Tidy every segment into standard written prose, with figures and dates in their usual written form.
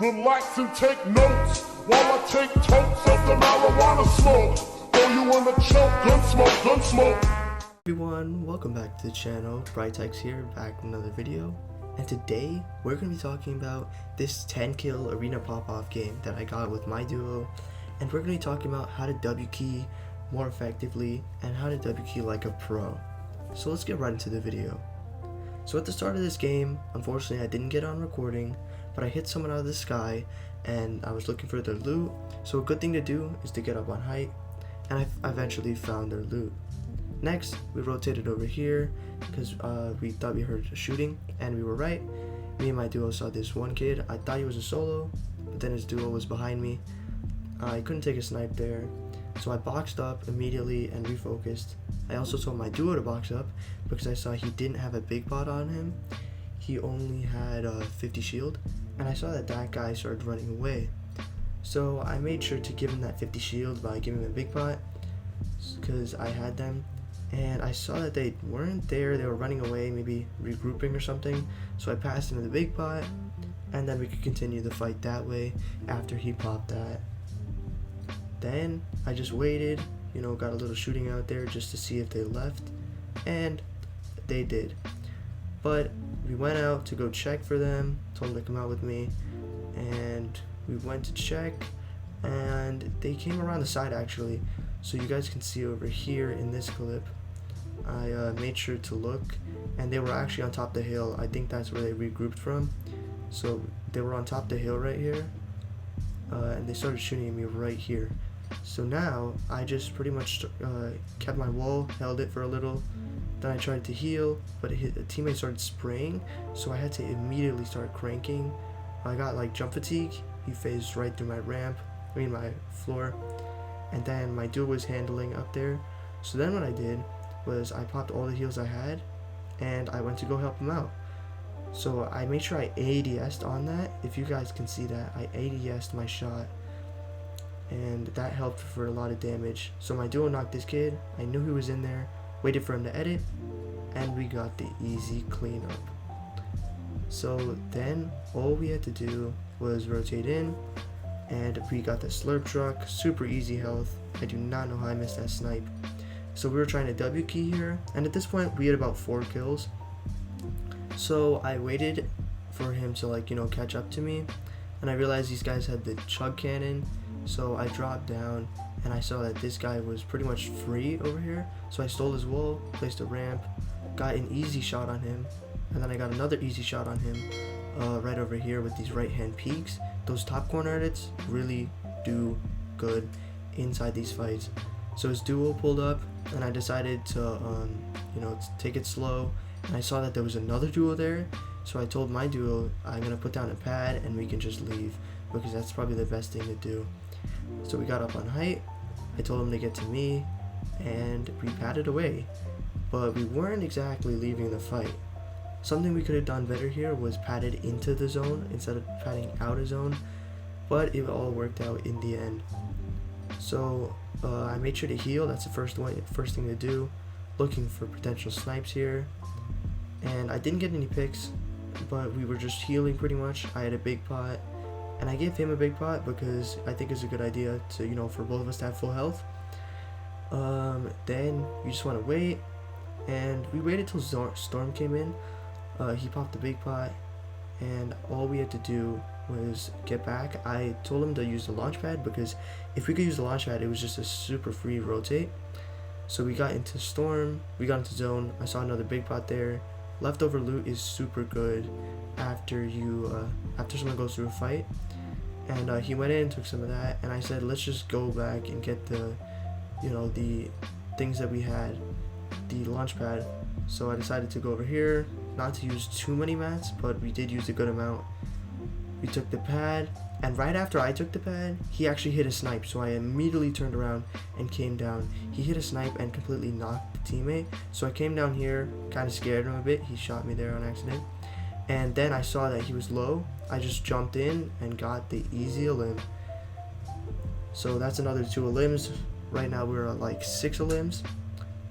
relax and take notes while I take totes of the marijuana smoke. Throw you in a choke, gun smoke. Everyone, welcome back to the channel. Brytex here, back with another video. And today we're going to be talking about this 10 kill arena pop-off game that I got with my duo. And we're going to be talking about how to W key more effectively and how to W key like a pro. So let's get right into the video. So at the start of this game, unfortunately I didn't get on recording, but I hit someone out of the sky and I was looking for their loot. So a good thing to do is to get up on height, and I eventually found their loot. Next, we rotated over here because we thought we heard a shooting, and we were right. Me and my duo saw this one kid. I thought he was a solo, but then his duo was behind me. I couldn't take a snipe there, so I boxed up immediately and refocused. I also told my duo to box up because I saw he didn't have a big bot on him. He only had 50 shield, and I saw that that guy started running away. So I made sure to give him that 50 shield by giving him a big bot because I had them. And I saw that they weren't there, they were running away, maybe regrouping or something. So I passed him the big pot, and then we could continue the fight that way after he popped that. Then I just waited, got a little shooting out there just to see if they left, and they did. But we went out to go check for them, told them to come out with me, and we went to check, and they came around the side actually. So you guys can see over here in this clip, I made sure to look, and they were actually on top of the hill. I think that's where they regrouped from. So they were on top of the hill right here, and they started shooting at me right here. So now I just pretty much kept my wall, held it for a little, then I tried to heal, but a teammate started spraying, so I had to immediately start cranking. I got like jump fatigue. He phased right through my ramp, my floor, and then my duo was handling up there. So then what I did was I popped all the heals I had, and I went to go help him out. So I made sure I ADS'd on that. If you guys can see that, I ADS'd my shot, and that helped for a lot of damage. So my duo knocked this kid. I knew he was in there, waited for him to edit, and we got the easy cleanup. So then all we had to do was rotate in, and we got the slurp truck, super easy health. I do not know how I missed that snipe. So we were trying to W key here, and at this point we had about 4 kills. So I waited for him to catch up to me, and I realized these guys had the chug cannon. So I dropped down and I saw that this guy was pretty much free over here. So I stole his wall, placed a ramp, got an easy shot on him, and then I got another easy shot on him right over here with these right hand peaks. Those top corner edits really do good inside these fights. So his duo pulled up, and I decided to take it slow, and I saw that there was another duo there. So I told my duo I'm gonna put down a pad and we can just leave, because that's probably the best thing to do. So we got up on height, I told him to get to me, and we padded away, but we weren't exactly leaving the fight. Something we could have done better here was padded into the zone instead of padding out of zone, but it all worked out in the end. So I made sure to heal. That's the first thing to do. Looking for potential snipes here, and I didn't get any picks, but we were just healing pretty much. I had a big pot, and I gave him a big pot because I think it's a good idea to for both of us to have full health. Then you just want to wait, and we waited till Storm came in. He popped the big pot, and all we had to do was get back. I told him to use the launch pad because if we could use the launch pad, it was just a super free rotate. So we got into Storm, we got into zone. I saw another big pot there. Leftover loot is super good after someone goes through a fight. And he went in, took some of that, and I said let's just go back and get the the things that we had, the launch pad. So I decided to go over here, not to use too many mats, but we did use a good amount. We took the pad, and right after I took the pad, he actually hit a snipe, so I immediately turned around and came down. He hit a snipe and completely knocked the teammate, so I came down here, kind of scared him a bit. He shot me there on accident, and then I saw that he was low. I just jumped in and got the easy elim. So that's another 2 elims. Right now we're at like 6 elims.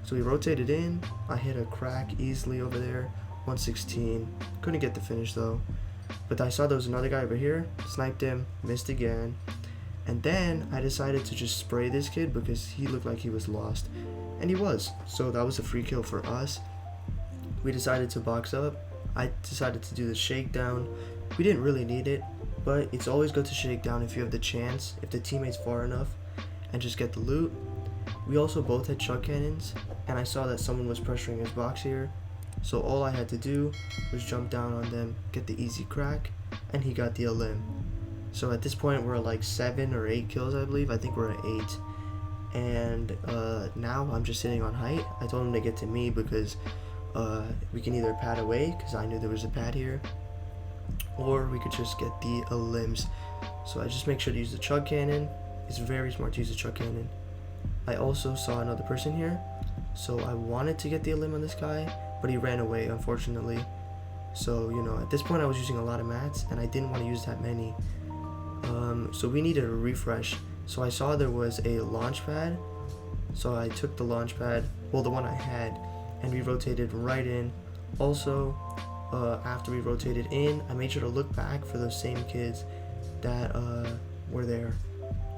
So we rotated in. I hit a crack easily over there, 116. Couldn't get the finish though. But I saw there was another guy over here, sniped him, missed again. And then I decided to just spray this kid because he looked like he was lost. And he was. So that was a free kill for us. We decided to box up. I decided to do the shakedown. We didn't really need it, but it's always good to shake down if you have the chance, if the teammate's far enough, and just get the loot. We also both had chuck cannons, and I saw that someone was pressuring his box here. So all I had to do was jump down on them, get the easy crack, and he got the elim. So at this point we're at like 7 or 8 kills, I believe. I think we're at 8. And now I'm just sitting on height. I told him to get to me because we can either pad away, because I knew there was a pad here, or we could just get the elims. So I just make sure to use the chug cannon. It's very smart to use the chug cannon. I also saw another person here, so I wanted to get the elim on this guy, but he ran away, unfortunately. So, you know, at this point I was using a lot of mats, and I didn't want to use that many. So we needed a refresh. So I saw there was a launch pad, so I took the launch pad, well, the one I had, and we rotated right in. Also, after we rotated in, I made sure to look back for those same kids that were there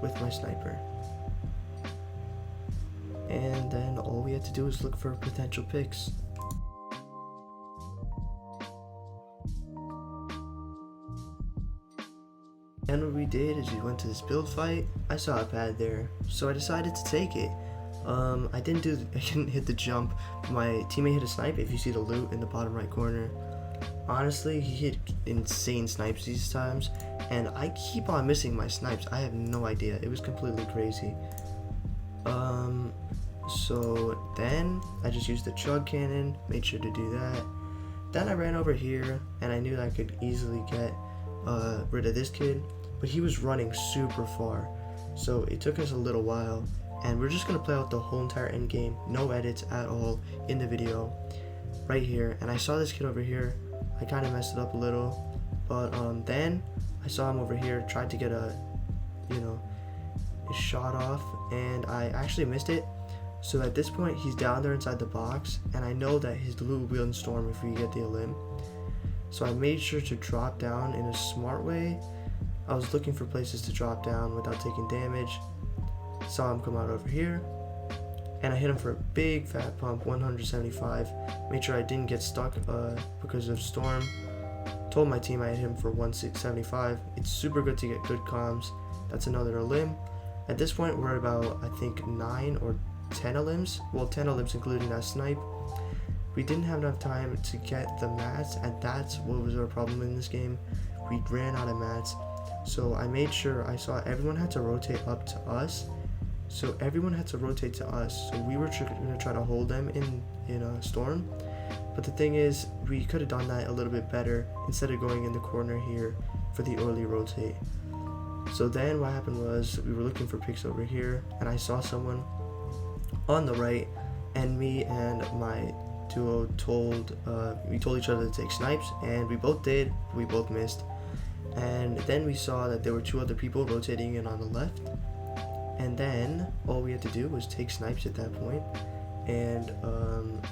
with my sniper. And then all we had to do was look for potential picks. And what we did is we went to this build fight. I saw a pad there, so I decided to take it. I didn't hit the jump. My teammate hit a snipe. If you see the loot in the bottom right corner, honestly, he hit insane snipes these times, and I keep on missing my snipes. I have no idea. It was completely crazy. So then I just used the chug cannon, made sure to do that. Then I ran over here, and I knew that I could easily get rid of this kid, but he was running super far, so it took us a little while. And we're just gonna play out the whole entire end game, no edits at all in the video, right here. And I saw this kid over here. I kind of messed it up a little, but then I saw him over here, tried to get a shot off, and I actually missed it. So at this point he's down there inside the box, and I know that his loot will in storm if we get the elim. So I made sure to drop down in a smart way. I was looking for places to drop down without taking damage. Saw him come out over here, and I hit him for a big fat pump, 175. Made sure I didn't get stuck because of storm. Told my team I hit him for 175. It's super good to get good comms. That's another elim. At this point we're at about, I think, 9 or 10 elims. Well, 10 elims including that snipe. We didn't have enough time to get the mats, and that's what was our problem in this game. We ran out of mats. So I made sure I saw everyone had to rotate up to us. So everyone had to rotate to us. So we were going to try to hold them in a storm. But the thing is, we could have done that a little bit better instead of going in the corner here for the early rotate. So then what happened was we were looking for picks over here, and I saw someone on the right, and me and my duo told each other to take snipes, and we both did. We both missed. And then we saw that there were 2 other people rotating in on the left, and then all we had to do was take snipes at that point, and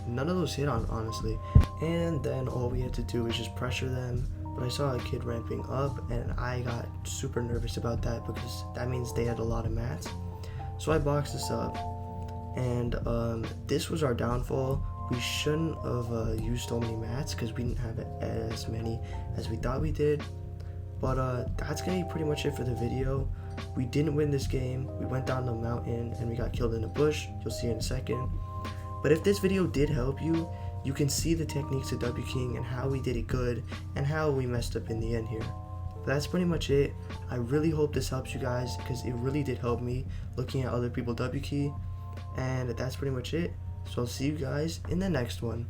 none of those hit on, honestly. And then all we had to do was just pressure them. But I saw a kid ramping up, and I got super nervous about that because that means they had a lot of mats. So I boxed this up, and this was our downfall. We shouldn't have used so many mats because we didn't have as many as we thought we did. But that's gonna be pretty much it for the video. We didn't win this game. We went down the mountain and we got killed in a bush. You'll see in a second. But if this video did help you, you can see the techniques of W King and how we did it good and how we messed up in the end here. But that's pretty much it. I really hope this helps you guys because it really did help me looking at other people W key. And that's pretty much it. So I'll see you guys in the next one.